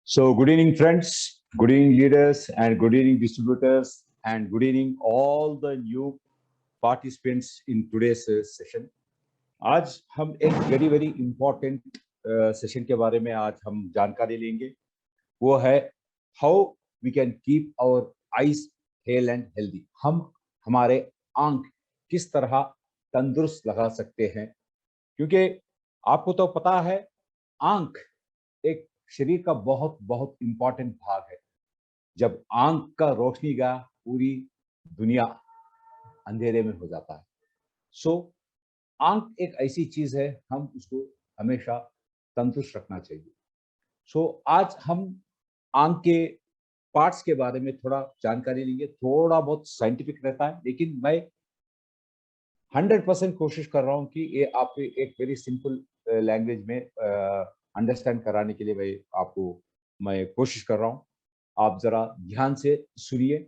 So, good evening, friends, good evening, leaders, and good evening, distributors, and good evening, all the new participants in today's session. आज हम एक very important session के बारे में आज हम जानकारी लेंगे. वो है how we can keep our eyes hale and healthy. हम हमारे आंख किस तरह तंदुरुस्त लगा सकते हैं, क्योंकि आपको तो पता है आंख एक शरीर का बहुत इंपॉर्टेंट भाग है. जब आंख का रोशनी गया, पूरी दुनिया अंधेरे में हो जाता है. सो आंख एक ऐसी चीज है, हम उसको हमेशा तंदुरुस्त रखना चाहिए. सो आज हम आंख के पार्ट्स के बारे में थोड़ा जानकारी लेंगे. थोड़ा बहुत साइंटिफिक रहता है, लेकिन मैं 100% कोशिश कर रहा हूं कि ये आपको एक वेरी सिंपल लैंग्वेज में अंडरस्टैंड कराने के लिए मैं कोशिश कर रहा हूँ. आप जरा ध्यान से सुनिए.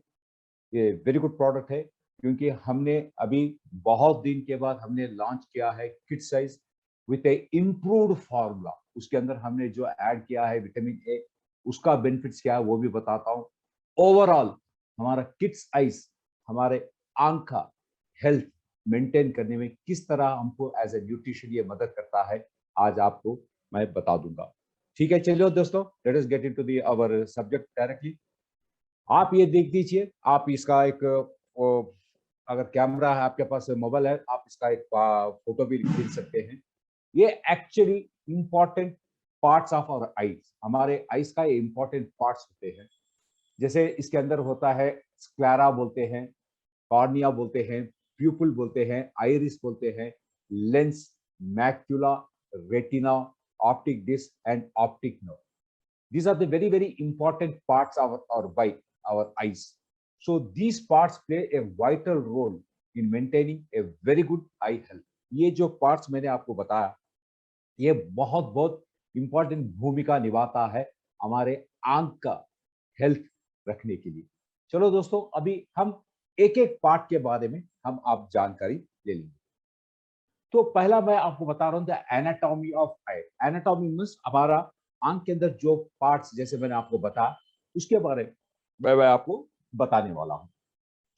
ये वेरी गुड प्रोडक्ट है, क्योंकि हमने अभी बहुत दिन के बाद हमने लॉन्च किया है kid size with A improved formula. उसके अंदर हमने जो ऐड किया है विटामिन ए, उसका बेनिफिट्स क्या है वो भी बताता हूँ. ओवरऑल हमारा किड्स आइज, हमारे आंख का हेल्थ मेंटेन करने में किस तरह हमको एज ए न्यूट्रिशन ये मदद करता है, आज आपको मैं बता दूंगा. ठीक है, चलिए दोस्तों, let us get into the our subject directly. आप ये देख दीजिए, आप इसका एक अगर कैमरा है आपके पास, मोबाइल है, आप इसका एक फोटो भी खींच सकते हैं. ये actually important parts of our eyes. हमारे आईज का ये इंपॉर्टेंट पार्ट्स होते हैं. जैसे इसके अंदर होता है स्क्लेरा बोलते हैं, कॉर्निया बोलते हैं, प्यूपल बोलते हैं, आइरिस बोलते हैं, lens, macula, retina, optic disc and optic nerve. These are the very important parts of our eyes. So these parts play a vital role in maintaining a very good eye health. ये जो parts मैंने आपको बताया, ये बहुत important भूमिका निभाता है हमारे आंख का हेल्थ रखने के लिए. चलो दोस्तों, अभी हम एक पार्ट के बारे में हम आप जानकारी ले लेंगे. तो पहला मैं आपको बता रहा हूँ the anatomy of I. Anatomy means हमारा आंख के अंदर जो पार्ट्स, जैसे मैंने आपको बताया, उसके बारे में मैं आपको बताने वाला हूँ.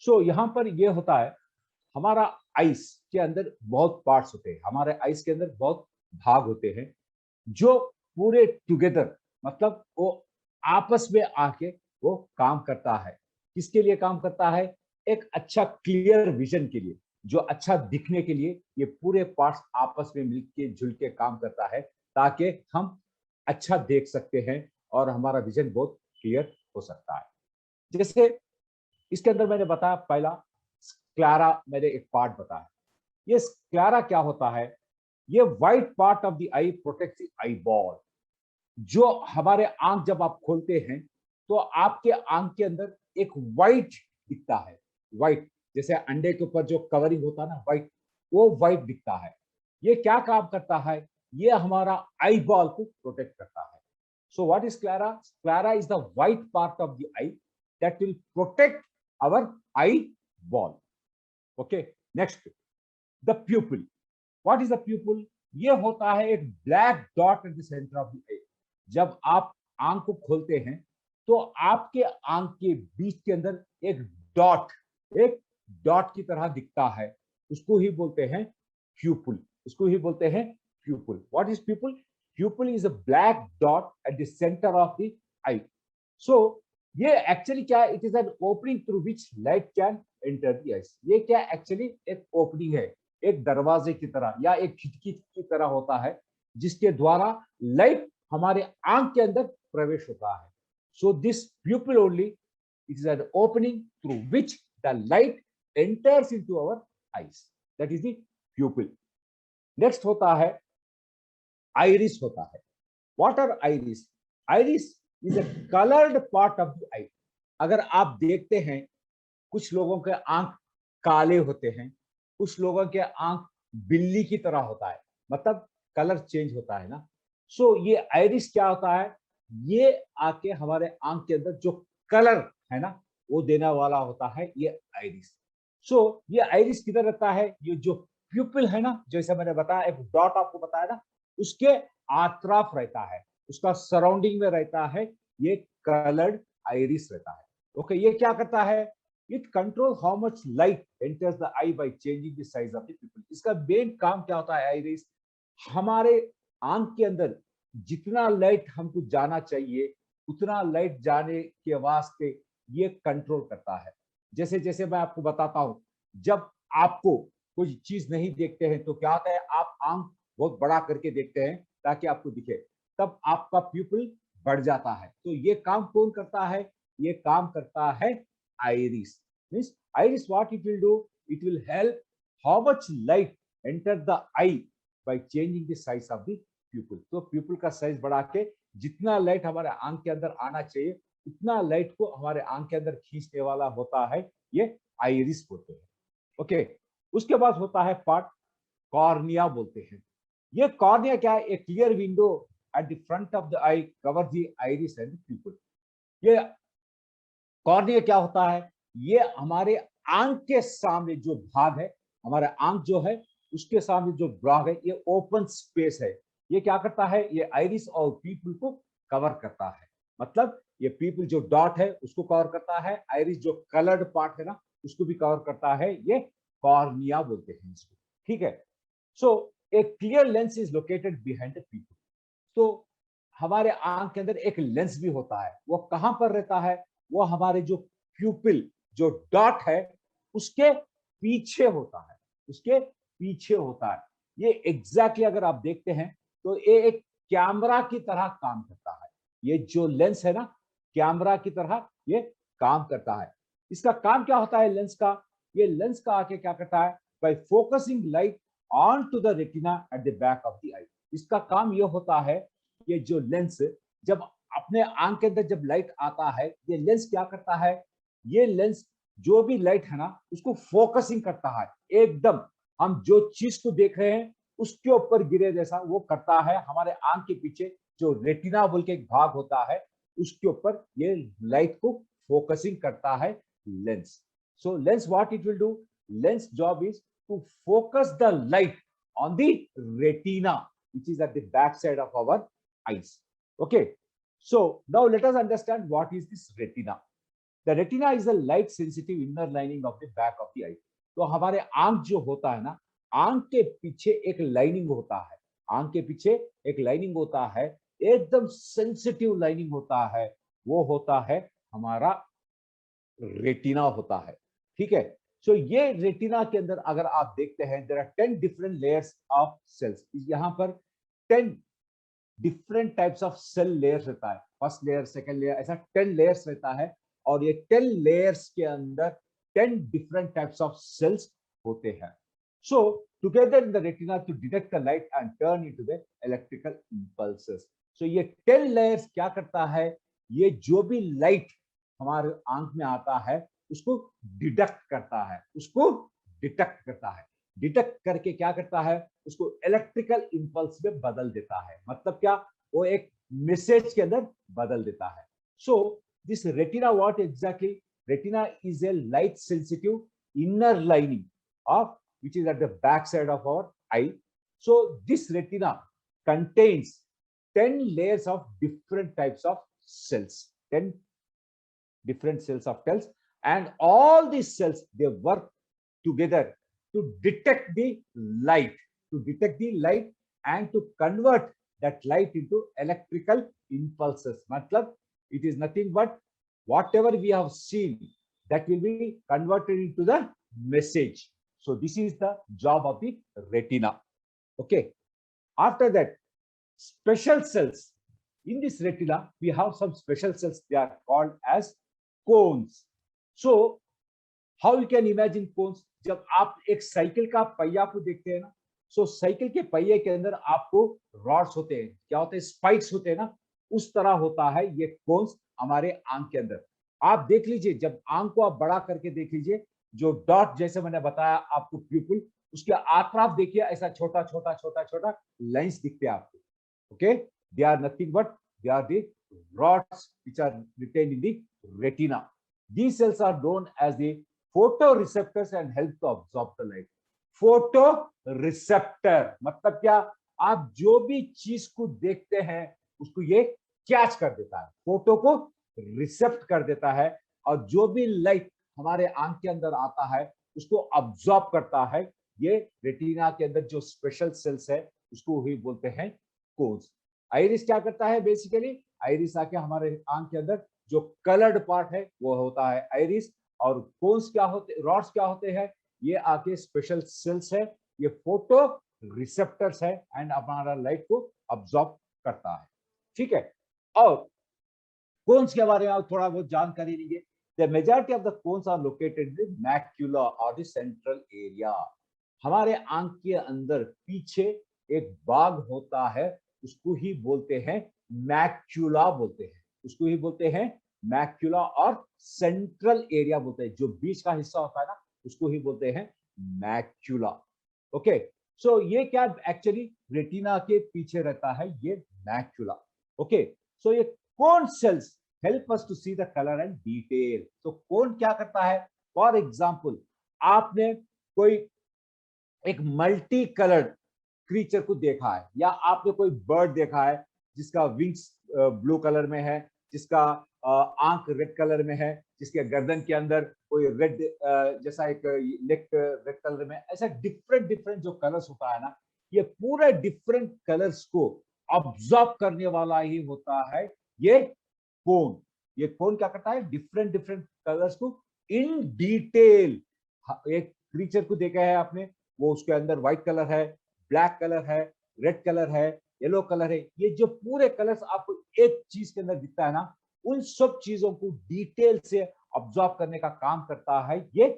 सो यहाँ पर ये होता है, हमारा आइस के अंदर बहुत पार्ट्स होते हैं. हमारे आइस के अंदर बहुत भाग होते हैं जो पूरे टुगेदर, मतलब वो आपस में आके वो काम करता है. किसके लिए काम करता है? एक अच्छा क्लियर विजन के लिए, जो अच्छा दिखने के लिए ये पूरे पार्ट्स आपस में मिलके जुल के काम करता है, ताकि हम अच्छा देख सकते हैं और हमारा विजन बहुत क्लियर हो सकता है. जैसे इसके अंदर मैंने बताया, पहला स्क्लेरा, मैंने एक पार्ट बताया. ये स्क्लेरा क्या होता है? ये white part of the I protect the eye ball. जो हमारे आंख जब आप खोलते हैं तो आपके आंख के अंदर एक व्हाइट दिखता है. व्हाइट जैसे अंडे के ऊपर जो कवरिंग होता है ना, व्हाइट, वो व्हाइट दिखता है. ये क्या काम करता है? ये हमारा आई बॉल को प्रोटेक्ट करता है. So what is sclera? Sclera is the white part of the eye that will protect our eye ball. Okay, next, the pupil. What is the pupil? ये होता है एक black dot at the centre of the eye. जब आप आंख को खोलते हैं तो आपके आंख के बीच के अंदर एक डॉट की तरह दिखता है. उसको ही बोलते हैं प्यूपिल. उसको ही बोलते हैं pupil. What is pupil? Pupil is a black dot at the centre of the eye. So ये एक्चुअली क्या है? It is an opening through which light can enter the eyes. ये क्या एक्चुअली एक ओपनिंग है, एक दरवाजे की तरह या एक खिड़की की तरह होता है, जिसके द्वारा लाइट हमारे आंख के अंदर प्रवेश होता है. So this प्यूपिल only, it is an opening through which the light enters into our eyes. That is the pupil. Next होता है iris होता है. What are iris? Iris is a colored part of the eye. अगर आप देखते हैं, कुछ लोगों के आंख काले होते हैं, कुछ लोगों के आंख बिल्ली की तरह होता है, मतलब कलर चेंज होता है ना. सो ये आइरिस क्या होता है? ये आके हमारे आंख के अंदर जो कलर है ना, वो देने वाला होता है ये आइरिस. सो ये आइरिस किधर रहता है? ये जो प्यूपिल है ना, जैसे मैंने बताया, एक डॉट आपको बताया ना, उसके आतराफ रहता है, उसका सराउंडिंग में रहता है, ये कलर्ड आइरिस रहता है। ओके, ये क्या करता है? It control how much light enters the I by changing the size of the people. इसका मेन काम क्या होता है? आइरिस हमारे आंख के अंदर जितना लाइट हमको जाना चाहिए उतना लाइट जाने के वास्ते ये कंट्रोल करता है। जैसे जैसे मैं आपको बताता हूं, जब आपको कोई चीज नहीं देखते हैं तो क्या होता है? आप आंख बहुत बड़ा करके देखते हैं ताकि आपको दिखे, तब आपका प्यूपिल बढ़ जाता है। तो ये काम कौन करता है? ये काम करता है iris. Means iris what it will do? It will help how much light enter the I by changing the size of the प्यूपिल। तो प्यूपिल का साइज बढ़ा के जितना लाइट हमारे आंख के अंदर आना चाहिए उतना लाइट को हमारे आंख के अंदर खींचने वाला होता है, ये आइरिस बोलते हैं। ओके, उसके बाद होता है पार्ट कॉर्निया बोलते हैं। ये कॉर्निया क्या है? A clear window at the front of the eye cover the iris and pupil. ये कॉर्निया क्या होता है? ये हमारे आंख के सामने जो भाग है, हमारा आंख जो है उसके सामने जो भाग है, ये ओपन स्पेस है। ये क्या करता है? ये आइरिस और पीपल को कवर करता है। मतलब ये पीपल जो डॉट है उसको कवर करता है, आइरिस जो कलर्ड पार्ट है ना उसको भी कवर करता है। ये कॉर्निया बोलते हैं इसको। ठीक है। So a clear lens is located behind the pupil. तो हमारे आंख के अंदर एक लेंस भी होता है। वो कहां पर रहता है? वो हमारे जो प्यूपिल जो डॉट है उसके पीछे होता है, उसके पीछे होता है। ये एग्जैक्टली अगर आप देखते हैं तो ये एक कैमरा की तरह काम करता है। ये जो लेंस है ना, कैमरा की तरह ये काम करता है। इसका काम क्या होता है लेंस का? ये लेंस का आके क्या करता है? By focusing light on to the retina at the back of the eye. इसका काम ये होता है, ये जो लेंस जब अपने आंख के अंदर जब लाइट आता है, ये लेंस क्या करता है? ये लेंस जो भी लाइट है ना उसको फोकसिंग करता है, एकदम हम जो चीज को देख रहे हैं उसके ऊपर गिरे जैसा वो करता है। हमारे आंख के पीछे जो रेटिना बोल के एक भाग होता है उसके ऊपर ये लाइट को फोकसिंग करता है lens. So lens what it will do? Lens job is to focus the light on the retina, which is at the back side of our eyes. Okay, so now let us understand what is this retina. The retina is a light sensitive inner lining of the back of the eye. तो हमारे आंख जो होता है ना, आंख के पीछे एक लाइनिंग होता है, आंख के पीछे एक लाइनिंग होता है, एकदम सेंसिटिव लाइनिंग होता है, वो होता है हमारा रेटिना होता है। ठीक है। सो ये रेटिना के अंदर अगर आप देखते हैं, there are 10 different layers of cells. यहाँ पर 10 different types of cell layers रहता है। फर्स्ट लेयर, सेकंड लेयर, ऐसा 10 लेयर्स रहता है। और ये 10 लेयर्स के अंदर 10 डिफरेंट टाइप्स ऑफ सेल्स होते हैं। So together in the retina to detect the light and turn into the electrical impulses. So ये 10 लेयर्स क्या करता है? ये जो भी लाइट हमारे आंख में आता है उसको डिटेक्ट करता है, उसको डिटेक्ट करता है। डिटेक्ट करके क्या करता है? उसको इलेक्ट्रिकल इंपल्स में बदल देता है। मतलब क्या? वो एक मैसेज के अंदर बदल देता है। So this retina what exactly? Retina is a light sensitive inner lining of which is at the back side of our eye. So this retina contains 10 layers of different types of cells, 10 different cells of cells, and all these cells they work together to detect the light, and to convert that light into electrical impulses. Matlab, it is nothing but whatever we have seen that will be converted into the message. So this is the job of the retina. Okay. After that, special cells. In this retina, we have some special cells. They are called as cones. So how you can imagine cones? जब आप एक cycle का पहिया को देखते हैं ना, सो cycle के पहिए के अंदर आपको रॉड्स होते हैं, क्या होते हैं? स्पाइक्स होते हैं ना, उस तरह होता है ये कोन्स हमारे आंख के अंदर। आप देख लीजिए, जब आंख को आप बड़ा करके देख लीजिए, जो डॉट जैसे मैंने बताया आपको प्यूपिल, उसके आतराफ देखिए ऐसा छोटा छोटा छोटा छोटा लाइंस दिखते हैं आपको। Okay, they are nothing but they are the rods which are retained in the retina. These cells are known as the photoreceptors and help to absorb the light. Photoreceptor मतलब क्या? आप जो भी चीज को देखते हैं उसको ये कैच कर देता है, फोटो को रिसेप्ट कर देता है, और जो भी लाइट हमारे आंख के अंदर आता है उसको अब्सॉर्ब करता है। ये रेटिना के अंदर जो स्पेशल सेल्स है उसको ही बोलते हैं कोन्स। आइरिस क्या करता है बेसिकली, आइरिस आके हमारे आंख के अंदर जो कलर्ड पार्ट है वो होता है आइरिस, और कोन्स क्या होते, रॉड्स क्या होते हैं, ये आके स्पेशल सेल्स है, ये फोटो रिसेप्टर्स है एंड हमारा लाइट को अब्सॉर्ब करता है। ठीक है, और कोन्स के बारे में थोड़ा बहुत जानकारी लेंगे। The majority of the cones are located in macula और द सेंट्रल एरिया। हमारे आंख के अंदर पीछे एक बाग होता है, उसको ही बोलते हैं मैक्यूला बोलते हैं, उसको ही बोलते हैं मैक्यूला, और सेंट्रल एरिया बोलते हैं, जो बीच का हिस्सा होता है ना उसको ही बोलते हैं मैक्यूला। ओके, सो ये क्या एक्चुअली रेटिना के पीछे रहता है, ये मैक्यूला। ओके, सो ये cone cells help us to see the colour and detail. तो कोन क्या करता है, फॉर एग्जांपल आपने कोई एक मल्टी कलर्ड क्रीचर को देखा है, या आपने कोई बर्ड देखा है जिसका विंग्स ब्लू कलर में है, जिसका आंख रेड कलर में है, जिसके गर्दन के अंदर कोई रेड जैसा एक नेक रेड कलर में, ऐसा डिफरेंट डिफरेंट जो कलर्स होता है ना, ये पूरे डिफरेंट कलर्स को ऑब्जॉर्व करने वाला ही होता है ये कोन। ये कोन क्या करता है, डिफरेंट डिफरेंट कलर्स को इन डिटेल, एक क्रीचर को देखा है आपने, वो उसके अंदर व्हाइट कलर है, ब्लैक कलर है, रेड कलर है, येलो कलर है, ये जो पूरे कलर्स आपको एक चीज के अंदर दिखता है ना, उन सब चीजों को डिटेल से ऑब्जॉर्व करने का काम करता है ये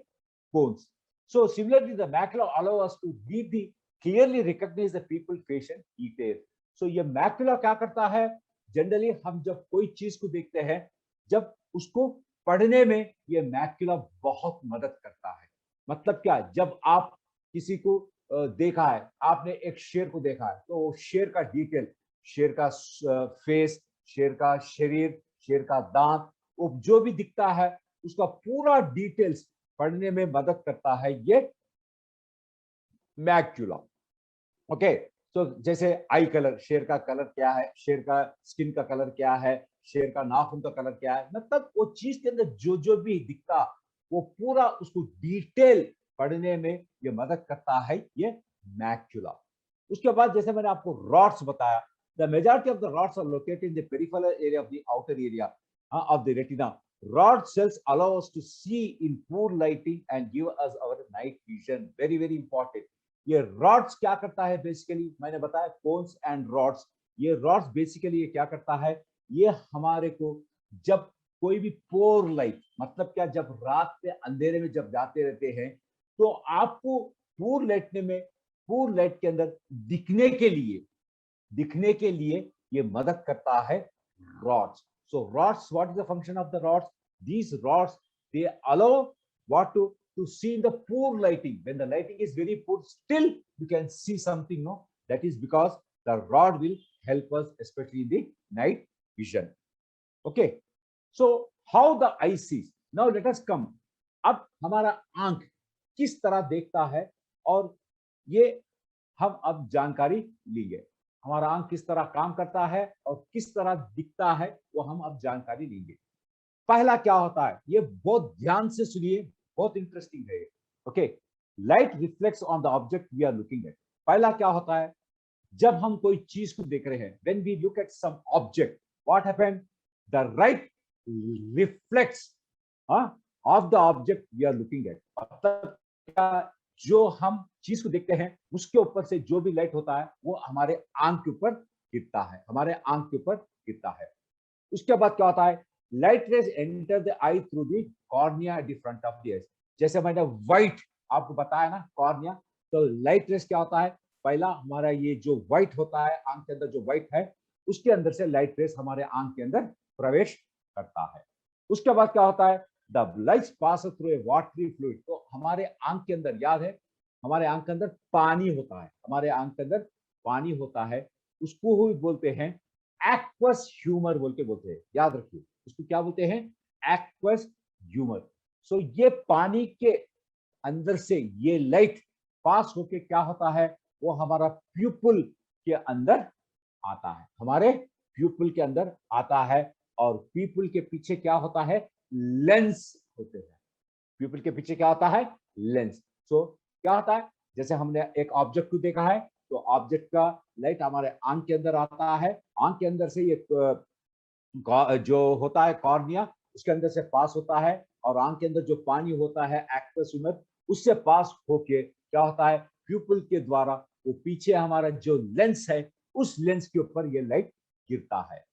cons. So similarly, the macula allow us to read the clearly recognize the people facial detail. So ये macula क्या करता है, जनरली हम जब कोई चीज को देखते हैं, जब उसको पढ़ने में ये मैक्यूला बहुत मदद करता है। मतलब क्या, जब आप किसी को देखा है, आपने एक शेर को देखा है, तो शेर का डिटेल, शेर का फेस, शेर का शरीर, शेर का दांत, वो जो भी दिखता है उसका पूरा डिटेल्स पढ़ने में मदद करता है ये मैक्यूला। ओके, तो जैसे आई कलर, शेर का कलर क्या है, शेर का स्किन का कलर क्या है, शेर का नाखून का कलर क्या है, मतलब वो चीज के अंदर जो जो भी दिखता वो पूरा उसको डिटेल पढ़ने में ये मदद करता है ये मैक्यूला। उसके बाद जैसे मैंने आपको रॉड्स बताया, the majority of the rods are located in the peripheral area of the outer area of the retina. Rod cells allow us to see in poor lighting and give us our night vision. Very very important. ये rods क्या करता है basically, मैंने बताया cons and rods. ये rods basically ये क्या करता है, ये हमारे को जब कोई भी पोर लाइट, मतलब क्या, जब रात के अंधेरे में जब जाते रहते हैं तो आपको पूर लाइट में, पूर लाइट के अंदर दिखने के लिए ये मदद करता है rods. So rods, what is the function of the rods? These rods, they allow what to see in the poor lighting. When the lighting is very poor, still you can see something, no? That is because the rod will help us, especially in the night vision. Okay. So how the eye sees? Now let us come. अब हमारा आंख किस तरह देखता है, और ये हम अब जानकारी लेंगे। हमारा आंख किस तरह काम करता है और किस तरह दिखता है वो हम अब जानकारी लेंगे। पहला क्या होता है, ये बहुत ध्यान से सुनिए, बहुत इंटरेस्टिंग है। Okay, light reflects on the object we are looking at. पहला क्या होता है, जब हम कोई चीज को देख रहे हैं, when we look at some object, what happen, the right reflects off the object we are looking at. मतलब क्या, जो हम चीज को देखते हैं उसके ऊपर से जो भी लाइट होता है वो हमारे आंख के ऊपर गिरता है, हमारे आंख के ऊपर गिरता है। उसके बाद क्या होता है, light rays enter the I through the cornea eight the front of the eyes. जैसे मैंने व्हाइट आपको बताया ना, कॉर्निया, तो लाइट रेज क्या होता है, पहला हमारा ये जो व्हाइट होता है आंख के अंदर, जो व्हाइट है उसके अंदर से लाइट रेज हमारे आंख के अंदर प्रवेश करता है। उसके बाद क्या होता है, the light pass through A watery fluid. तो हमारे आंख के अंदर, याद है, हमारे आंख के अंदर पानी होता है, हमारे आंख के अंदर पानी होता है, उसको ही बोलते हैं एक्वस ह्यूमर बोल के बोलते हैं, याद रखिए उसको क्या बोलते हैं, एक्वस ह्यूमर। सो ये पानी के अंदर से ये लाइट पास होके क्या होता है, वो हमारा प्यूपल के अंदर आता है, हमारे प्यूपिल के अंदर आता है। और पीपल के पीछे क्या होता है, लेंस होते हैं। प्यूपिल के पीछे क्या होता है, लेंस। सो क्या होता है, जैसे हमने एक ऑब्जेक्ट को देखा है, तो ऑब्जेक्ट का लाइट हमारे आंख के अंदर आता है, आंख के अंदर से ये जो होता है कॉर्निया, उसके अंदर से पास होता है, और आंख के अंदर जो पानी होता है एक्वस ह्यूमर, उससे पास होके क्या होता है, प्यूपिल के द्वारा वो पीछे हमारा जो लेंस है, उस लेंस के ऊपर ये लाइट गिरता है।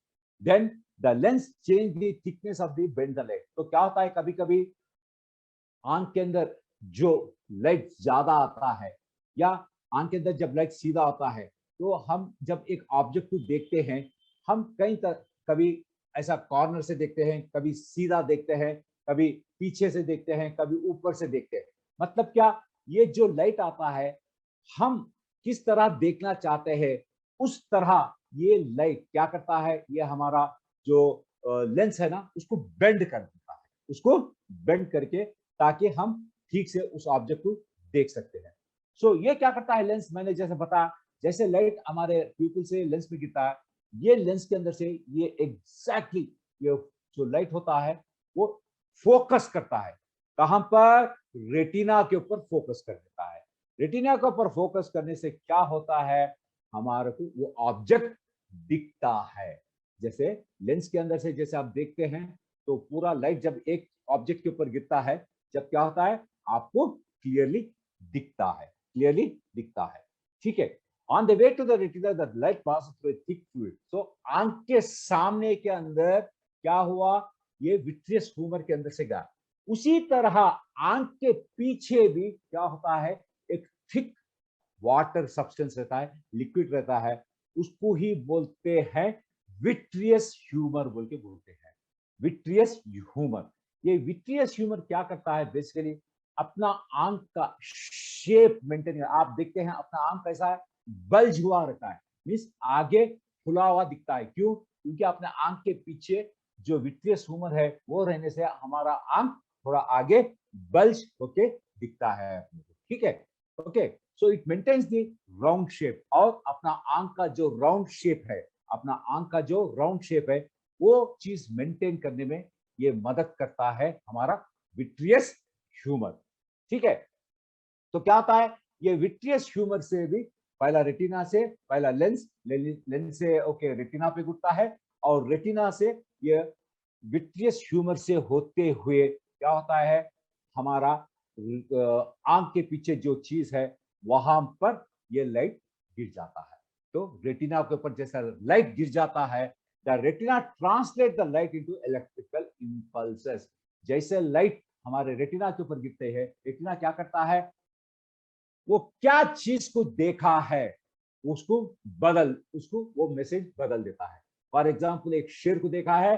Then the lens change the thickness of the bend the light. तो क्या होता है, कभी कभी आंख के अंदर जो लाइट ज्यादा आता है, या आंख के अंदर जब लाइट सीधा आता है, तो हम जब एक ऑब्जेक्ट को देखते हैं, हम कभी ऐसा कॉर्नर से देखते हैं, कभी सीधा देखते हैं, कभी पीछे से देखते हैं, कभी ऊपर से देखते हैं। मतलब क्या, ये जो लाइट आता है, हम किस तरह देखना चाहते हैं, उस तरह ये लाइट क्या करता है, ये हमारा जो लेंस है ना, उसको बेंड कर देता है, उसको बेंड करके, ताकि हम ठीक से उस ऑब्जेक्ट को देख सकते हैं। सो ये क्या करता है लेंस, मैंने जैसे बताया, जैसे लाइट हमारे प्यूपिल से लेंस में गिरता है, ये लेंस के अंदर से ये एग्जैक्टली ये जो लाइट होता है, वो फोकस करता है, कहां पर, रेटिना के ऊपर फोकस कर देता है। रेटिना के ऊपर फोकस करने से क्या होता है, हमारे को वो ऑब्जेक्ट दिखता है। जैसे लेंस के अंदर से जैसे आप देखते हैं, तो पूरा लाइट जब एक ऑब्जेक्ट के ऊपर गिरता है, जब क्या होता है, आपको क्लियरली दिखता है, क्लियरली दिखता है। ठीक है। On the way to the retina the light pass through a thick fluid. तो आंख के सामने के अंदर क्या हुआ, ये विट्रियस ह्यूमर के अंदर से गया। उसी तरह आंख के पीछे भी क्या होता है, एक थिक वाटर सब्सटेंस रहता है, लिक्विड रहता है, उसको ही बोलते हैं विट्रियस ह्यूमर बोल के बोलते हैं, विट्रियस ह्यूमर। ये विट्रियस ह्यूमर क्या करता है, बेसिकली अपना आंख का शेप मेंटेन। आप देखते हैं अपना आंख कैसा है, बल्ज हुआ रहता है, मीन्स आगे खुला हुआ दिखता है। क्यों, क्योंकि अपने आंख के पीछे जो विट्रियस ह्यूमर है, वो रहने से हमारा आंख थोड़ा आगे बल्ज होके दिखता है। ठीक है, okay. So it maintains the round shape. और अपना आंख का जो राउंड शेप है, अपना आंख का जो राउंड शेप है, वो चीज मेंटेन करने में ये मदद करता है हमारा विट्रियस ह्यूमर। ठीक है। तो क्या होता है, ये विट्रियस ह्यूमर से भी पहला रेटिना से, पहला लेंस से ओके रेटिना पे गुटता है, और रेटिना से ये विट्रियस ह्यूमर से होते हुए क्या होता है, हमारा आंख के पीछे जो चीज है, वहां पर ये लाइट गिर जाता है। तो रेटिना के ऊपर जैसा लाइट गिर जाता है, the retina translate the light into electrical impulses. जैसे लाइट हमारे रेटिना के ऊपर गिरते हैं, रेटिना क्या करता है, वो क्या चीज को देखा है, उसको वो मैसेज बदल देता है। फॉर एग्जाम्पल, एक शेर को देखा है,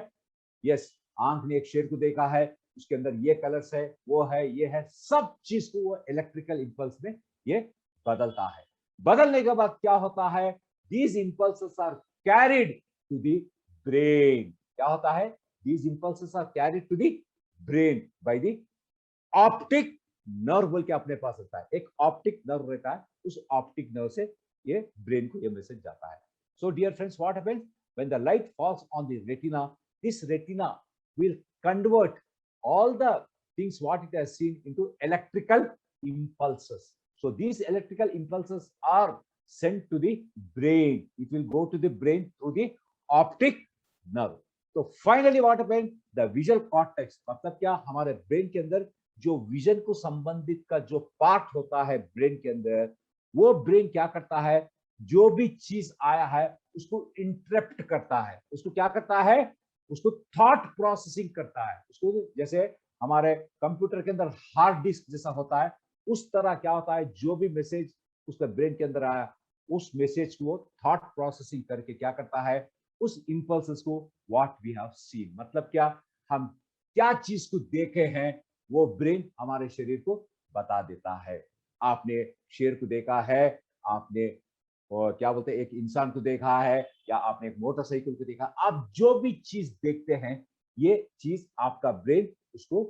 यस, आंख ने एक शेर को देखा है, उसके अंदर ये कलर्स है, वो है, ये है, सब चीज को वो इलेक्ट्रिकल इंपल्स में ये बदलता है। बदलने के बाद क्या होता है, these impulses are carried to the brain. क्या होता है, these impulses are carried to the brain by the optic nerve बोल के अपने पास होता है, एक ऑप्टिक नर्व रहता है, उस ऑप्टिक नर्व से ये ब्रेन को ये मैसेज जाता है। So dear friends, what happens when the light falls on the retina, this retina will convert all the things what it has seen into electrical impulses. So these electrical impulses are sent to the brain. It will go to the brain through the optic nerve. So finally what happens, the visual cortex, मतलब क्या, हमारे brain के अंदर जो vision को संबंधित का जो पार्ट होता है ब्रेन के अंदर, वो ब्रेन क्या करता है, जो भी चीज आया है उसको इंटरप्ट करता है, उसको क्या करता है, उसको थॉट प्रोसेसिंग करता है। उसको जैसे हमारे कंप्यूटर के अंदर हार्ड डिस्क जैसा होता है, उस तरह क्या होता है, जो भी मैसेज उसके ब्रेन के अंदर आया, उस मैसेज को थॉट प्रोसेसिंग करके क्या करता है, उस इंपल्सेस को व्हाट वी हैव सीन, मतलब क्या, हम क्या चीज को देखे हैं, वो ब्रेन हमारे शरीर को बता देता है। आपने शेर को देखा है, आपने और क्या बोलते हैं, एक इंसान को देखा है, या आपने एक मोटरसाइकिल को देखा, आप जो भी चीज देखते हैं, ये चीज आपका ब्रेन उसको,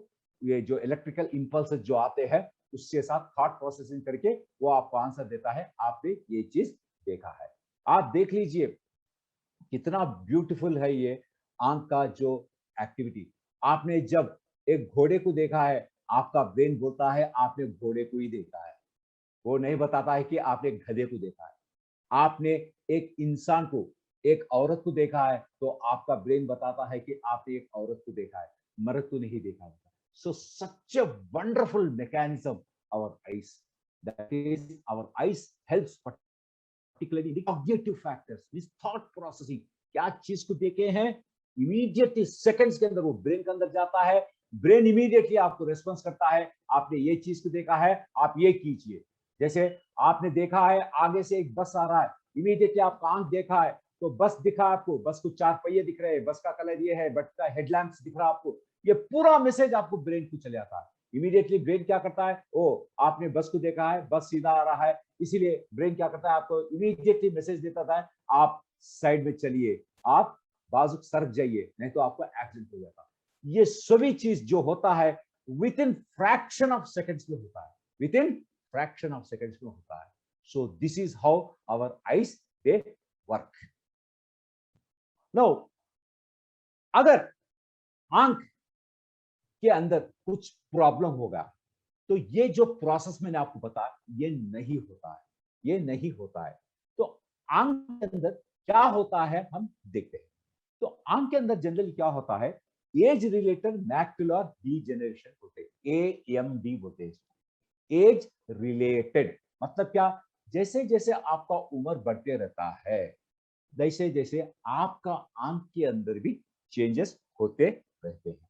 ये जो इलेक्ट्रिकल इंपल्स जो आते हैं, उसके साथ थॉट प्रोसेसिंग करके वो आपको आंसर देता है, आपने ये चीज देखा है। आप देख लीजिए कितना ब्यूटीफुल है ये आंख का जो एक्टिविटी। आपने जब एक घोड़े को देखा है, आपका ब्रेन बोलता है आपने घोड़े को ही देखा है, वो नहीं बताता है कि आपने गधे को देखा है। आपने एक इंसान को, एक औरत को देखा है, तो आपका ब्रेन बताता है कि आपने एक औरत को देखा है, मर्द को नहीं देखा होता। So such a wonderful mechanism our eyes, that is our eyes helps particularly the cognitive factors, means thought processing। क्या चीज को देखे हैं, इमीडिएटली सेकंड्स के अंदर वो ब्रेन के अंदर जाता है, ब्रेन इमीडिएटली आपको रेस्पॉन्स करता है, आपने ये चीज को देखा है, आप ये कीजिए। जैसे आपने देखा है आगे से एक बस आ रहा है, इमीडिएटली आपका आंख देखा है तो बस दिखा आपको, बस को चार पहिए दिख रहे हैं, बस का कलर ये है, बस का हेडलैम्प्स दिख रहा है आपको, ये पूरा मैसेज आपको ब्रेन को चले आता है। इमीडिएटली ब्रेन क्या करता है, ओ आपने बस को देखा है, बस सीधा आ रहा है, इसीलिए ब्रेन क्या करता है, आपको इमीडिएटली मैसेज देता था आप साइड में चलिए, आप बाजू सरक जाइए, नहीं तो आपको एक्सीडेंट हो जाता। ये सभी चीज जो होता है within fraction of seconds में होता है, within fraction of seconds में होता है। So this is how our eyes they work. Now अगर आंख के अंदर कुछ प्रॉब्लम होगा तो ये जो प्रोसेस मैंने आपको बताया ये नहीं होता है, ये नहीं होता है। तो आंख के अंदर क्या होता है हम देखते हैं। तो आंख के अंदर जनरली क्या होता है, एज रिलेटेड मैक्युलर डीजेनरेशन होते हैं, एएमडी बोलते हैं इसको। एज रिलेटेड मतलब क्या, जैसे जैसे आपका उम्र बढ़ते रहता है जैसे जैसे आपका आंख के अंदर भी चेंजेस होते रहते हैं,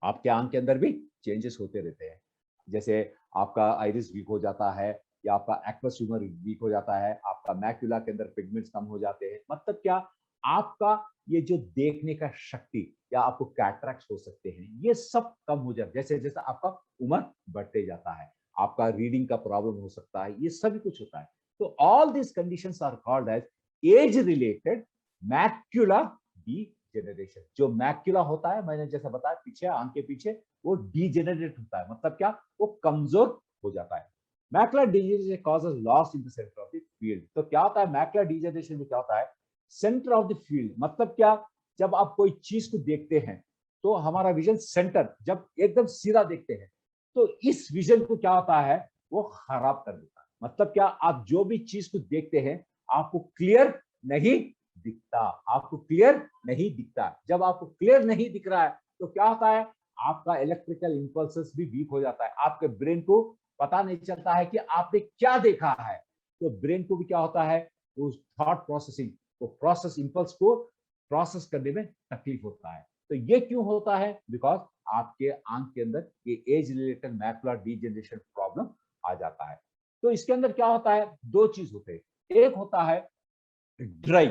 आपके आंख के अंदर भी चेंजेस होते रहते हैं। जैसे आपका आइरिस वीक हो जाता है, या आपका एक्वस ह्यूमर वीक हो जाता है, आपका मैक्युला के अंदर पिगमेंट्स कम हो जाते हैं, मतलब क्या, आपका ये जो देखने का शक्ति, या आपको कैटरैक्ट्स हो सकते हैं, ये सब कम हो जाता है जैसे जैसे आपका उम्र बढ़ते जाता है। आपका रीडिंग का प्रॉब्लम हो सकता है, ये सभी कुछ होता है। तो all this conditions are called as age related macula degeneration. जो मैक्युला होता है, मैंने जैसा बताया पीछे आंख के पीछे, वो डीजेनरेट होता है, मतलब क्या, वो कमजोर हो जाता है। Macular degeneration causes loss in the centre of the field. तो क्या होता है मैकुलर डीजेनरेशन में, क्या होता है, सेंटर ऑफ द फील्ड मतलब क्या, जब आप कोई चीज को देखते हैं तो हमारा विजन सेंटर जब एकदम सीधा देखते हैं तो इस विजन को क्या होता है, वो खराब कर देता है। मतलब क्या, आप जो भी चीज को देखते हैं आपको क्लियर नहीं दिखता, आपको क्लियर नहीं दिखता। जब आपको क्लियर नहीं दिख रहा है तो क्या होता है, आपका इलेक्ट्रिकल इंपल्सेस भी वीक हो जाता है, आपके ब्रेन को पता नहीं चलता है कि आपने क्या देखा है। तो ब्रेन को भी क्या होता है, उस थॉट प्रोसेसिंग को, प्रोसेस इंपल्स को प्रोसेस करने में तकलीफ होता है। तो ये क्यों होता है, बिकॉज आपके आंख के अंदर ये age related macular degeneration problem आ जाता है। तो इसके अंदर क्या होता है, दो चीज होते हैं, एक होता है ड्राई,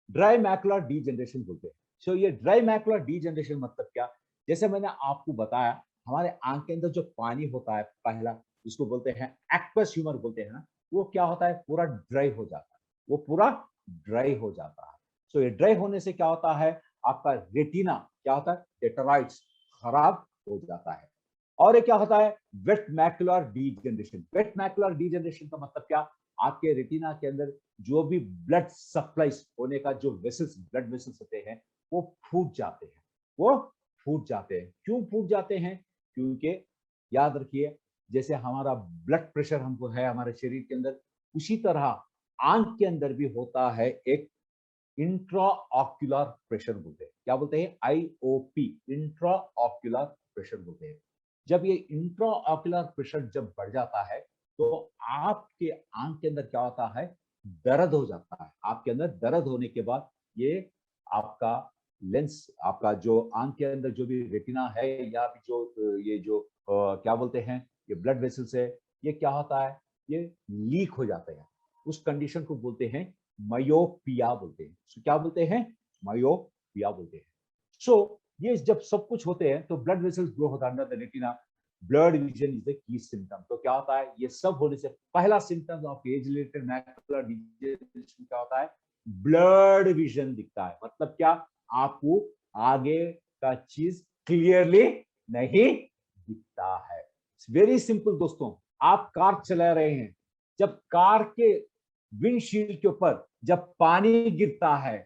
ड्राई मैकुलर डीजेनरेशन बोलते हैं। सो ये ड्राई मैकुलर डीजेनरेशन मतलब क्या, जैसे मैंने आपको बताया, हमारे आंख के अंदर जो पानी होता है पहला, जिसको बोलते हैं एक्वस ह्यूमर बोलते हैं ना, वो क्या होता है, पूरा ड्राई हो जाता है, वो पूरा ड्राई हो जाता है। सो ये ड्राई होने से क्या होता है, आपका रेटिना क्या होता है, डेटराइट्स खराब हो जाता है। और ये क्या होता है, wet macular degeneration. Wet macular degeneration का मतलब क्या, आपके रेटिना के अंदर जो भी ब्लड सप्लाईज होने का जो वेसल्स, ब्लड वेसल्स होते हैं, वो फूट जाते हैं, वो फूट जाते हैं। क्यों फूट जाते हैं, क्योंकि याद रखिए, जैसे हमारा ब्लड प्रेशर हमको है हमारे शरीर के अंदर, उसी तरह आंख के अंदर भी होता है एक इंट्रा ऑक्यूलर प्रेशर बोलते हैं। क्या बोलते हैं, आईओपी, इंट्रा ऑक्यूलर प्रेशर बोलते हैं। जब ये इंट्रा ऑक्यूलर प्रेशर जब बढ़ जाता है तो आपके आंख के अंदर क्या होता है, दर्द हो जाता है। आपके अंदर दर्द होने के बाद ये आपका लेंस, आपका जो आंख के अंदर जो भी रेटिना है, या भी जो ये जो क्या बोलते हैं, ये ब्लड वेसल्स है, ये क्या होता है, ये लीक हो जाते हैं। उस कंडीशन को बोलते हैं मायोपिया बोलते हैं। so, क्या बोलते हैं, मायोपिया बोलते हैं। सो ये जब सब कुछ होते हैं तो ब्लड वेसल्स ग्रो होता है under the retina, blood vision is the key symptom. तो क्या होता है, ये सब होने से पहला symptom of as related macular degeneration क्या होता है, ब्लड विजन दिखता है। मतलब क्या, आपको आगे का चीज क्लियरली नहीं दिखता है। वेरी सिंपल दोस्तों, आप कार चला रहे हैं, जब कार के विंडशील्ड के ऊपर जब पानी गिरता है,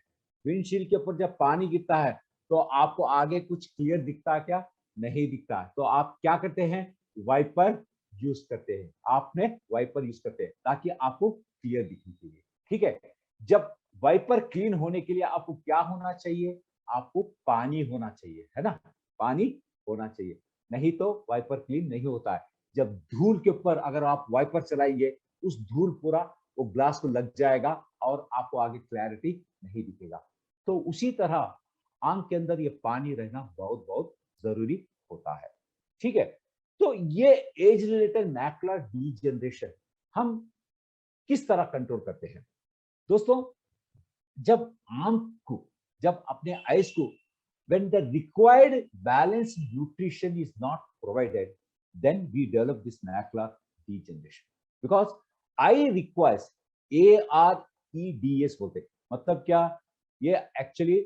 विंडशील्ड के ऊपर जब पानी गिरता है, तो आपको आगे कुछ क्लियर दिखता है क्या? नहीं दिखता है। तो आप क्या करते हैं? वाइपर यूज करते हैं। आपने वाइपर यूज करते हैं ताकि आपको क्लियर दिखने के लिए। ठीक है। जब वाइपर क्लीन होने के लिए आपको क्या होना चाहिए? आपको पानी होना चाहिए, है ना? पानी होना चाहिए, नहीं तो वाइपर क्लीन नहीं होता है। जब धूल के ऊपर अगर आप वाइपर चलाएंगे, उस धूल पूरा वो ग्लास को लग जाएगा और आपको आगे क्लैरिटी नहीं दिखेगा। तो उसी तरह आंख के अंदर ये पानी रहना बहुत बहुत जरूरी होता है। ठीक है। तो ये एज रिलेटेड मैकुलर डीजनरेशन हम किस तरह कंट्रोल करते हैं? दोस्तों, जब आंख को, जब अपने आईज को, when the required balanced nutrition is not provided, then we develop this macular degeneration because eye requires AREDS बोलते हैं। मतलब क्या? ये एक्चुअली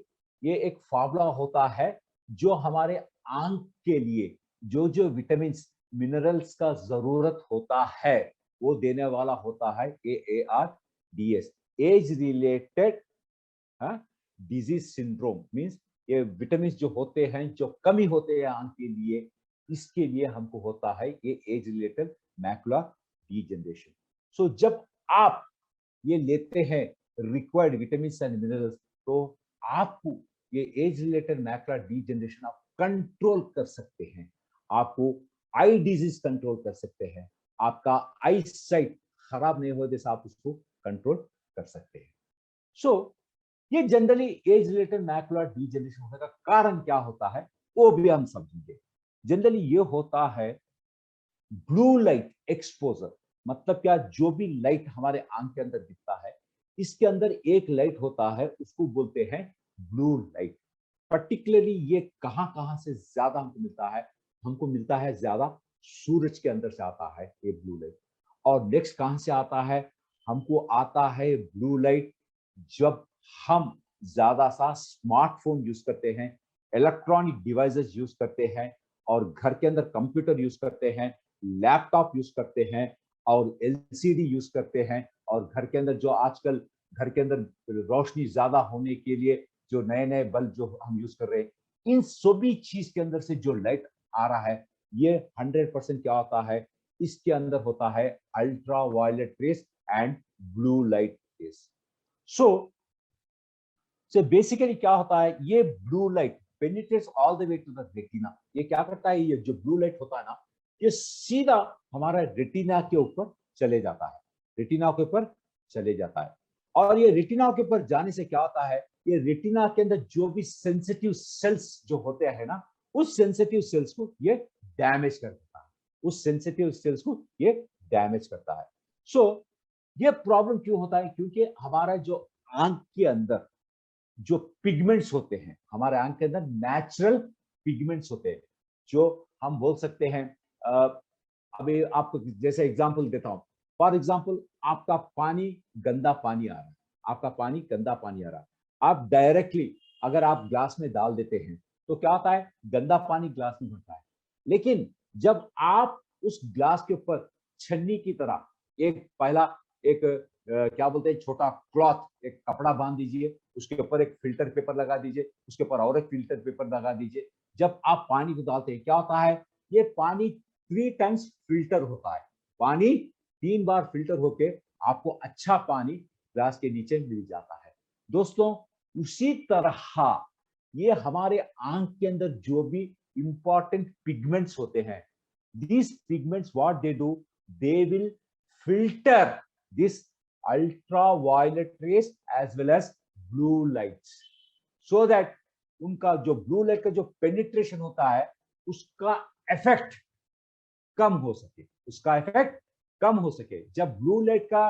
ये एक फार्मूला होता है जो हमारे आंख के लिए जो जो विटामिन मिनरल्स का जरूरत होता है वो देने वाला होता है ARDS, age related disease syndrome. Means ये विटामिन जो होते हैं, जो कमी होते हैं आंख के लिए, इसके लिए हमको होता है ये एज रिलेटेड मैकुलर डीजनरेशन। सो जब आप ये लेते हैं रिक्वायर्ड विटामिन एंड मिनरल्स, तो आपको ये एज रिलेटेड मैकुलर डीजनरेशन आप कंट्रोल कर सकते हैं। आपको आई डिजीज कंट्रोल कर सकते हैं। आपका आई साइट खराब नहीं हो जैसा आप उसको कंट्रोल कर सकते हैं। सो ये generally as related macular degeneration होने का कारण क्या होता है वो भी हम समझेंगे। जनरली ये होता है ब्लू लाइट एक्सपोजर। मतलब क्या? जो भी लाइट हमारे आंख के अंदर दिखता है, इसके अंदर एक लाइट होता है, उसको बोलते हैं ब्लू लाइट। पर्टिकुलरली ये कहां कहां से ज्यादा हमको मिलता है? हमको मिलता है ज्यादा सूरज के अंदर से आता है ये ब्लू लाइट। और नेक्स्ट कहां से आता है? हमको आता है ब्लू लाइट जब हम ज्यादा सा स्मार्टफोन यूज करते हैं, इलेक्ट्रॉनिक डिवाइसेस यूज करते हैं, और घर के अंदर कंप्यूटर यूज करते हैं, लैपटॉप यूज करते हैं, और एलसीडी यूज करते हैं, और घर के अंदर जो आजकल घर के अंदर रोशनी ज्यादा होने के लिए जो नए नए बल्ब जो हम यूज कर रहे हैं, इन सभी चीज के अंदर से जो लाइट आ रहा है, ये 100% क्या होता है? इसके अंदर होता है ultraviolet rays and blue light rays. So basically क्या होता है? ये blue light penetrates all the way to the retina. ये क्या करता है? ये जो ब्लू लाइट होता है ना, ये सीधा हमारा रेटिना के ऊपर चले जाता है, रेटिना के ऊपर चले जाता है। और ये रेटिना के ऊपर जाने से क्या होता है? ये रेटिना के अंदर जो भी सेंसिटिव सेल्स जो होते हैं ना, उस सेंसिटिव सेल्स को ये डैमेज कर देता है, उस सेंसिटिव सेल्स को ये डैमेज करता है। सो ये प्रॉब्लम क्यों होता है? क्योंकि हमारा जो आंख के अंदर जो पिगमेंट्स होते हैं, हमारे आंख के अंदर नेचुरल पिगमेंट्स होते हैं, जो हम बोल सकते हैं अभी आपको जैसे एग्जांपल देता हूं। फॉर एग्जांपल, आपका पानी गंदा पानी आ रहा है, आपका पानी गंदा पानी आ रहा है, आप डायरेक्टली अगर आप ग्लास में डाल देते हैं तो क्या होता है? गंदा पानी ग्लास में भरता है। लेकिन जब आप उस ग्लास के ऊपर छन्नी की तरह एक पहला एक क्या बोलते हैं, छोटा क्लॉथ, एक कपड़ा बांध दीजिए, उसके ऊपर एक फिल्टर पेपर लगा दीजिए, उसके ऊपर और एक फिल्टर पेपर लगा दीजिए। जब आप पानी को डालते हैं, क्या होता है? ये पानी 3 टाइम्स फिल्टर होता है। पानी 3 बार फिल्टर होके आपको अच्छा पानी ग्लास के नीचे मिल जाता है। दोस्तों, उसी तरह ये हमारे आंख के अंदर जो भी इंपॉर्टेंट पिगमेंट्स होते हैं, these pigments what they do, they will filter this ultraviolet rays as well as blue lights, so that उनका जो ब्लू लाइट का जो पेनिट्रेशन होता है उसका इफेक्ट कम हो सके, उसका इफेक्ट कम हो सके। जब ब्लू लाइट का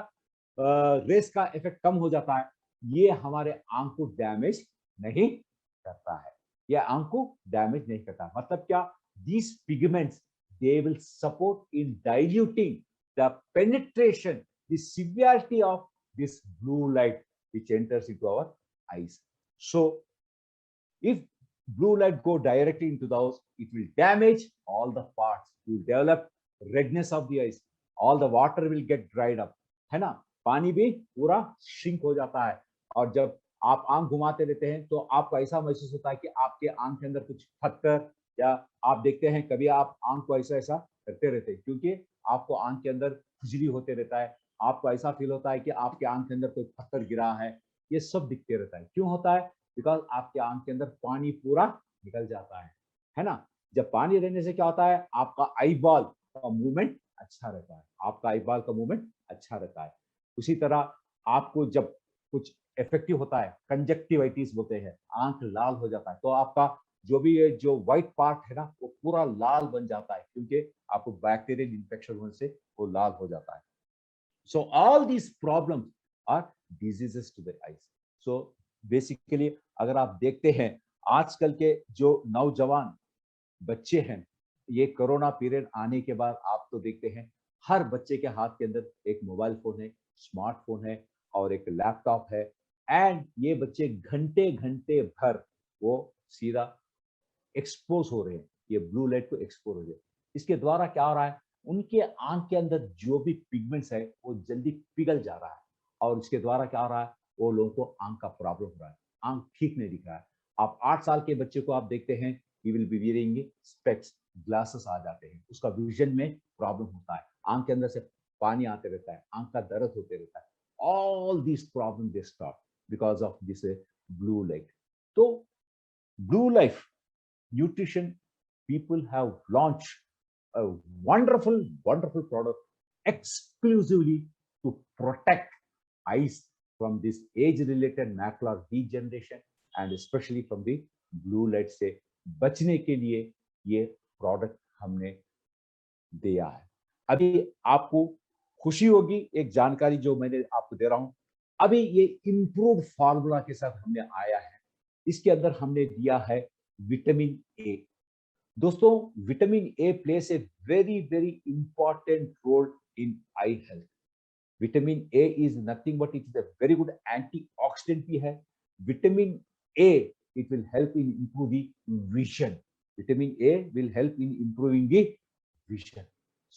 रेस का इफेक्ट कम हो जाता है, ये हमारे आंख को डैमेज नहीं करता है, ये आंख को डैमेज नहीं करता। मतलब क्या? these pigments, they will support in diluting the penetration, the severity of this blue light which enters into our eyes. So if blue light go directly into the eyes, it will damage all the parts, you develop redness of the eyes, all the water will get dried up, है ना? पानी भी पूरा shrink हो जाता है। और जब आप आंख घुमाते रहते हैं तो आपको ऐसा महसूस होता है कि आपके आंख के अंदर कुछ पत्थर, या आप देखते हैं कभी आप आंख को ऐसा ऐसा करते रहते हैं, क्योंकि आपको आंख के अंदर खुजली होते रहता है, आपको ऐसा फील होता है कि आपके आंख के अंदर कोई पत्थर गिरा है। ये सब दिखते रहता है। क्यों होता है? बिकॉज आपके आंख के अंदर पानी पूरा निकल जाता है ना। जब पानी रहने से क्या होता है, आपका आई बॉल का मूवमेंट अच्छा रहता है, आपका आई बॉल का मूवमेंट अच्छा रहता है। उसी तरह आपको जब कुछ इफेक्टिव होता है, कंजक्टिवाइटिस बोलते हैं, आंख लाल हो जाता है, तो आपका जो भी ये जो व्हाइट पार्ट है ना, वो पूरा लाल बन जाता है, क्योंकि आपको बैक्टीरियल इन्फेक्शन होने से वो लाल हो जाता है। So all these problems are diseases to the eyes. So basically अगर आप देखते हैं आजकल के जो नौजवान बच्चे हैं, ये कोरोना पीरियड आने के बाद आप तो देखते हैं हर बच्चे के हाथ के अंदर एक मोबाइल फोन है, स्मार्टफोन है और एक लैपटॉप है। एंड ये बच्चे घंटे घंटे भर वो सीधा एक्सपोज हो रहे हैं, ये ब्लू लाइट को एक्सपोज हो रहे हैं। इसके द्वारा क्या हो रहा है, उनके आंख के अंदर जो भी पिगमेंट्स है वो जल्दी पिघल जा रहा है, और इसके द्वारा क्या हो रहा है, वो लोगों को आंख का प्रॉब्लम हो रहा है, आंख ठीक नहीं दिख रहा है। आप 8 साल के बच्चे को आप देखते हैं, he will be wearing specs, glasses आ जाते हैं, उसका विजन में प्रॉब्लम होता है, आंख के अंदर से पानी आते रहता है, आंख का दर्द होते रहता है। All this problem they start because of this blue light. तो blue life nutrition people have launched a wonderful, wonderful product exclusively to protect eyes from this age-related macular degeneration and especially from the blue light से बचने के लिए ये product हमने दिया है। अभी आपको खुशी होगी, एक जानकारी जो मैंने आपको दे रहा हूं, अभी ये इम्प्रूव फार्मूला के साथ हमने आया है। इसके अंदर हमने दिया है विटामिन ए। दोस्तों, vitamin A plays a very very important role in eye health. Vitamin A is nothing but it is a very good antioxidant भी है। Vitamin A it will help in improving vision. Vitamin A will help in improving the vision.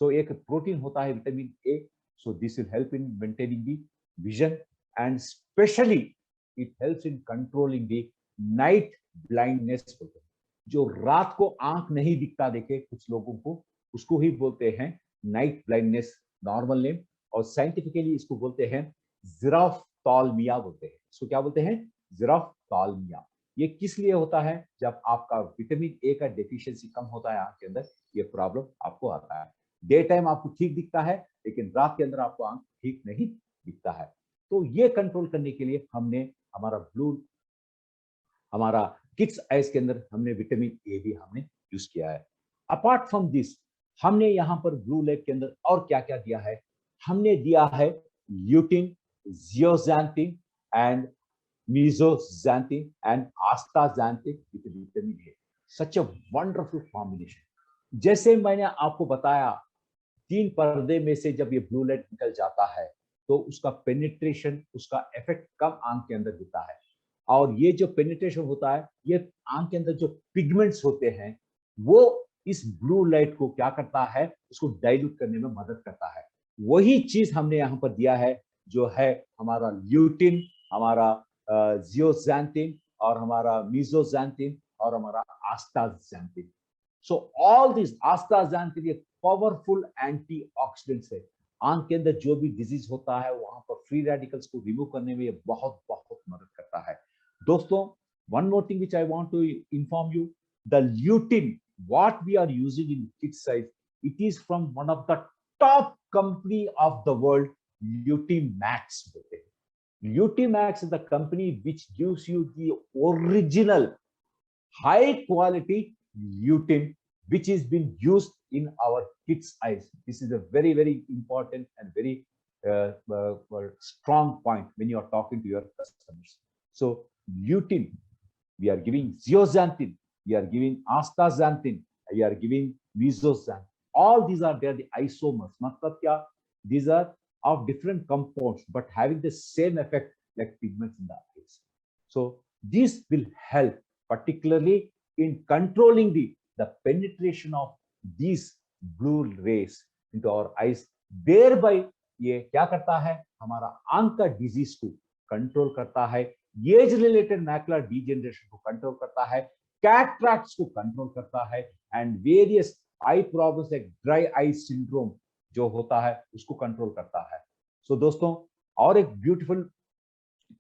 So एक protein होता है vitamin A, so this will help in maintaining the vision and specially it helps in controlling the night blindness. जो रात को आंख नहीं दिखता देखे कुछ लोगों को, उसको ही बोलते हैं नाइट ब्लाइंडनेस, नॉर्मल नेम, और साइंटिफिकली इसको बोलते हैं ज़िराफ्थाल्मिया बोलते हैं। इसको क्या बोलते हैं? ज़िराफ्थाल्मिया। ये किस लिए होता है? जब आपका विटामिन ए का डेफिशिएंसी कम होता है आंख के अंदर, ये प्रॉब्लम आपको आता है। डे टाइम आपको ठीक दिखता है, लेकिन रात के अंदर आपको आंख ठीक नहीं दिखता है। तो ये कंट्रोल करने के लिए हमने हमारा किड्स आइज के अंदर हमने विटामिन ए भी हमने यूज किया है। अपार्ट फ्रॉम दिस, हमने यहाँ पर ब्लू लाइट के अंदर और क्या क्या दिया है? हमने दिया है lutein, zeaxanthin and mesozeaxanthin and astaxanthin with vitamin A. Such a wonderful combination. जैसे मैंने आपको बताया, 3 पर्दे में से जब ये ब्लू लाइट निकल जाता है तो उसका पेनिट्रेशन, उसका इफेक्ट कम आंख के अंदर होता है। और ये जो पेनिट्रेशन होता है, ये आंख के अंदर जो पिगमेंट्स होते हैं वो इस ब्लू लाइट को क्या करता है, उसको डाइल्यूट करने में मदद करता है। वही चीज हमने यहाँ पर दिया है, जो है हमारा ल्यूटिन, हमारा जियोजैंथिन और हमारा मीजोजैंथिन और हमारा आस्ताजैंथिन। सो ऑल दिस आस्ताजैंथिन एक पावरफुल एंटीऑक्सीडेंट्स है। आंख के अंदर जो भी डिजीज होता है वहां पर फ्री रेडिकल्स को रिमूव करने में ये बहुत बहुत मदद करता है। दोस्तों, one more thing which I want to inform you, the lutein what we are using in kids size, it is from one of the top company of the world, Lutemax. Lutemax is the company which gives you the original high quality lutein which is being used in our kids eyes. This is a very very important and very strong point when you are talking to your customers. So lutein, we are giving zeaxanthin, we are giving astaxanthin, we are giving mesoxanthin. All these are there, the isomers. Matlab kya? These are of different compounds but having the same effect like pigments in the eyes. So this will help particularly in controlling the penetration of these blue rays into our eyes, thereby ये क्या करता है, हमारा आंख का disease को control करता है, एज रिलेटेड मैकुलर डीजेनरेशन को कंट्रोल करता है, कैटरैक्ट्स को कंट्रोल करता है, and various I problems like dry eye syndrome जो होता है उसको कंट्रोल करता है। सो दोस्तों, और एक beautiful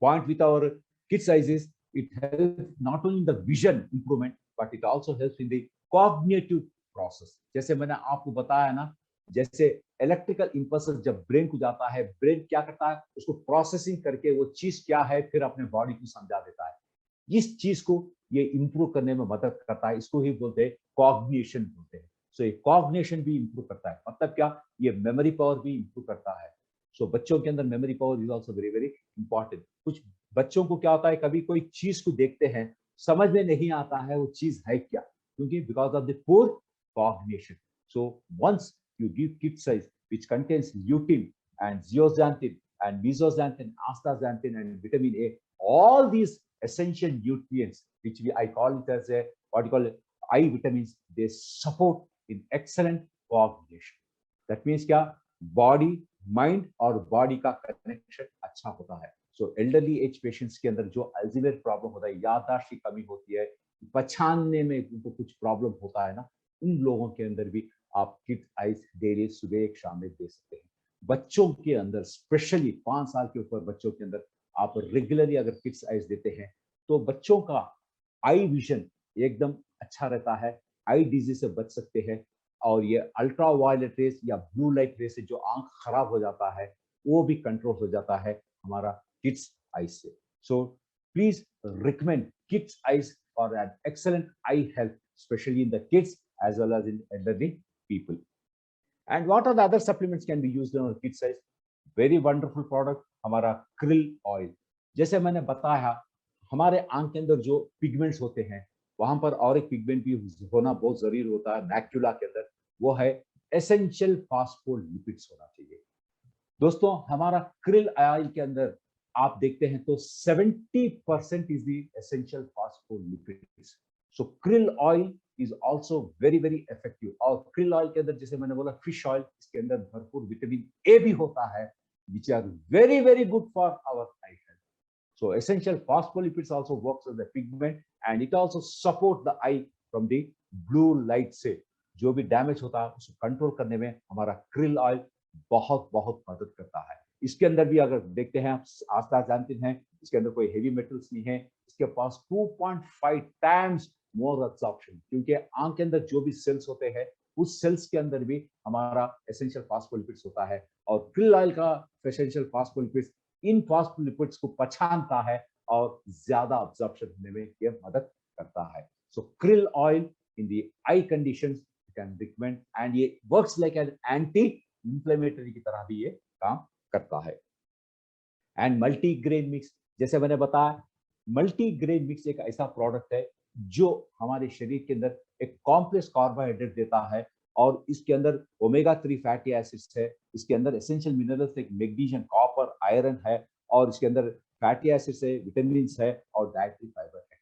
point with our kids eyes is it helps not only in the vision improvement but it also helps in the cognitive process। जैसे मैंने आपको बताया ना, जैसे इलेक्ट्रिकल इंपल्स जब ब्रेन को जाता है, ब्रेन क्या करता है, उसको प्रोसेसिंग करके वो चीज क्या है फिर अपने बॉडी को समझा देता है। इस चीज को ये इंप्रूव करने में मदद करता है, इसको ही बोलते हैं कॉग्निशन बोलते हैं। सो ये कॉग्निशन भी इंप्रूव करता है, मतलब क्या, ये मेमोरी पावर भी इंप्रूव करता है। सो बच्चों के अंदर memory power is also very very important. कुछ बच्चों को क्या होता है, कभी कोई चीज को देखते हैं, समझ में नहीं आता है वो चीज है क्या, क्योंकि because of the poor cognition. So once you give kid size which contains lutein and zeaxanthin and mesoxanthin, astaxanthin and vitamin A, all these essential nutrients which I call it as a what you call I vitamins, they support in excellent coordination। that means क्या, body mind और body का connection अच्छा होता है। सो elderly age patients के अंदर जो अल्जीमेर problem होता है, याददाश्त की कमी होती है, पहचानने में उनको कुछ प्रॉब्लम होता है ना, उन लोगों के अंदर भी आप किड आइज डेली सुबह एक शाम में दे सकते हैं। बच्चों के अंदर स्पेशली 5 साल के ऊपर बच्चों के अंदर आप रेगुलरली अगर किड्स आइज देते हैं तो बच्चों का आई विजन एकदम अच्छा रहता है, आई डिजीज से बच सकते हैं, और ये अल्ट्रा वायलेट रेस या ब्लू लाइट रेस से जो आंख खराब हो जाता है वो भी कंट्रोल हो जाता है हमारा किड्स आइज से। So please recommend kids eyes for an excellent I health, specially in the kids as well as in elderly people। And what are the other supplements can be used in our kid size? Very wonderful product हमारा krill oil। जैसे मैंने बताया, हमारे आंख के अंदर जो pigments होते हैं वहां पर और एक पिगमेंट भी होना बहुत जरूरी होता है मैक्यूला के अंदर, वो है एसेंशियल फास्फोलिपिड्स होना चाहिए। दोस्तों, हमारा krill ऑयल के अंदर आप देखते हैं तो 70% is the essential phospholipids. So krill oil is also very very effective. और krill ऑयल के अंदर जैसे मैंने बोला फिश ऑयल, इसके अंदर भरपूर विटामिन ए भी होता है, which are very very good for our eye health. So essential phospholipids also works as a pigment and it also support the eye from the blue light से जो भी damage होता है उसको कंट्रोल करने में हमारा krill ऑयल बहुत बहुत मदद करता है। इसके अंदर भी अगर देखते हैं, आप आस्ताक्सांथिन है, इसके अंदर कोई हेवी मेटल्स नहीं है, इसके पास 2.5 टाइम्स मोर एब्जॉर्प्शन, क्योंकि आंख के अंदर जो भी सेल्स होते हैं उस सेल्स के अंदर भी हमारा एसेंशियल फास्फोलिपिड्स होता है, और krill ऑयल का एसेंशियल फास्फोलिपिड्स इन फास्फोलिपिड्स को पहचानता है और ज्यादा अब्जॉर्प्शन होने में यह मदद करता है। So krill oil in the eye conditions can recommend, and ये works like an anti inflammatory की तरह भी ये काम करता है। एंड मल्टीग्रेन मिक्स, जैसे मैंने बताया, मल्टीग्रेन मिक्स एक ऐसा प्रोडक्ट है जो हमारे शरीर के अंदर एक कॉम्प्लेक्स कार्बोहाइड्रेट देता है, और इसके अंदर ओमेगा 3 फैटी एसिड्स है, इसके अंदर essential minerals like magnesium, copper, iron है, और इसके अंदर फैटी एसिड्स है, विटामिन है और डाइटरी फाइबर है।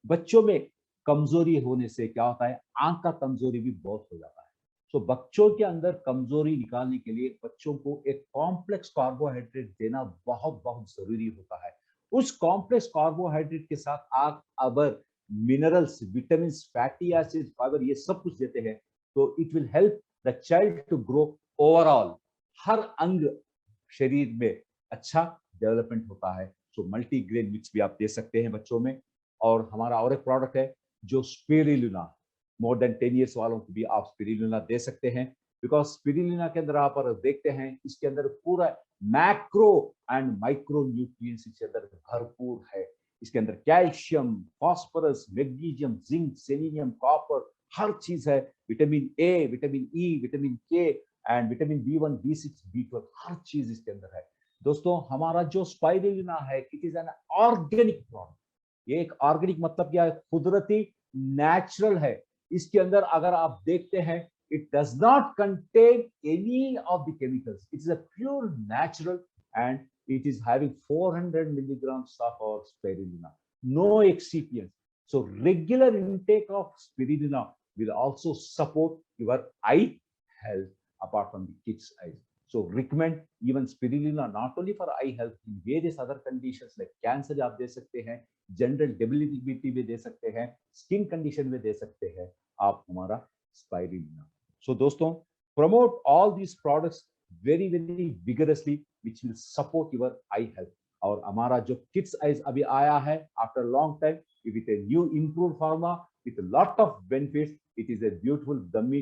बच्चों में कमजोरी होने से क्या होता है, आंख का कमजोरी भी बहुत हो जाता है। तो बच्चों के अंदर कमजोरी निकालने के लिए बच्चों को एक कॉम्प्लेक्स कार्बोहाइड्रेट देना बहुत बहुत जरूरी होता है। उस कॉम्प्लेक्स कार्बोहाइड्रेट के साथ आप अगर minerals, vitamin, fatty acid, fibre ये सब कुछ देते हैं तो it will help the child to grow overall, हर अंग शरीर में अच्छा डेवलपमेंट होता है। सो मल्टीग्रेन मिक्स भी आप दे सकते हैं बच्चों में। और हमारा और एक प्रोडक्ट है जो स्पिरुलिना, मोर देन 10 इयर्स वालों को भी आप स्पिरुलिना दे सकते हैं, बिकॉज स्पिरुलिना के अंदर आप देखते हैं इसके अंदर पूरा मैक्रो एंड माइक्रो न्यूट्रिएंट्स इसके अंदर भरपूर है। इसके अंदर calcium, phosphorus, magnesium, zinc, selenium, copper, हर चीज है, vitamin A, vitamin E, vitamin K and vitamin B1, B6, B12, हर चीज इसके अंदर है। दोस्तों, हमारा जो स्पाइरुलिना है it is an organic product. ये एक ऑर्गेनिक मतलब क्या है, कुदरती, नेचुरल है। इसके अंदर अगर आप देखते हैं it does not contain any of the chemicals, it is a pure natural, and it is having 400 milligrams of our spirulina, no excipients. So regular intake of spirulina will also support your eye health apart from the kids eyes. So recommend even spirulina not only for eye health, in various other conditions like cancer आप दे सकते हैं, general debility भी दे सकते हैं, skin condition में दे सकते हैं आप हमारा spirulina. So दोस्तों, promote all these products very vigorously which will support your eye health. और हमारा जो किड्स आइज अभी आया है after long time with a new improved pharma with a lot of benefits, it is a beautiful gummy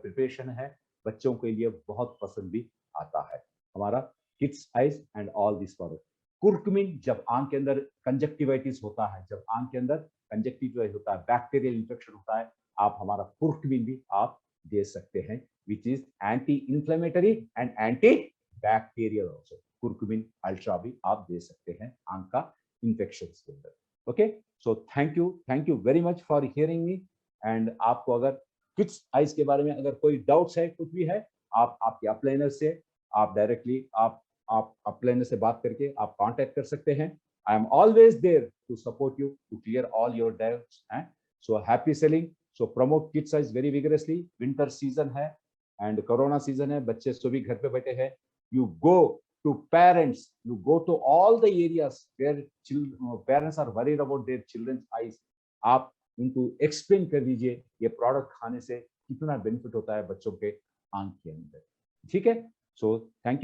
preparation है, बच्चों के लिए बहुत पसंद भी आता है हमारा kids eyes and all this product. Curcumin जब आंख के अंदर कंजक्टिवाइटिस होता है, जब आंख के अंदर कंजक्टिवाइटिस होता है, बैक्टीरियल इंफेक्शन होता है, आप हमारा कुर्कुमिन भी आप दे सकते हैं which is anti-inflammatory and anti-bacterial also. Curcumin ultra भी आप दे सकते हैं आंख का इंफेक्शन के अंदर. Okay, so thank you very much for hearing me. And आपको अगर किड्स आइज के बारे में अगर कोई डाउट्स है, कुछ भी है, आप आपके अपलाइनर से आप डायरेक्टली आप अपलाइनर से बात करके आप कांटेक्ट कर सकते हैं. I am always there to support you to clear all your doubts. So happy selling. So promote kids eyes very vigorously. Winter season है एंड कोरोना सीजन है, बच्चे सभी घर पे बैठे हैं. You go to parents, you go to all the areas where parents are worried about their children's eyes. आप उनको एक्सप्लेन कर दीजिए ये प्रोडक्ट खाने से कितना बेनिफिट होता है बच्चों के आंख के अंदर. ठीक है, सो थैंक यू.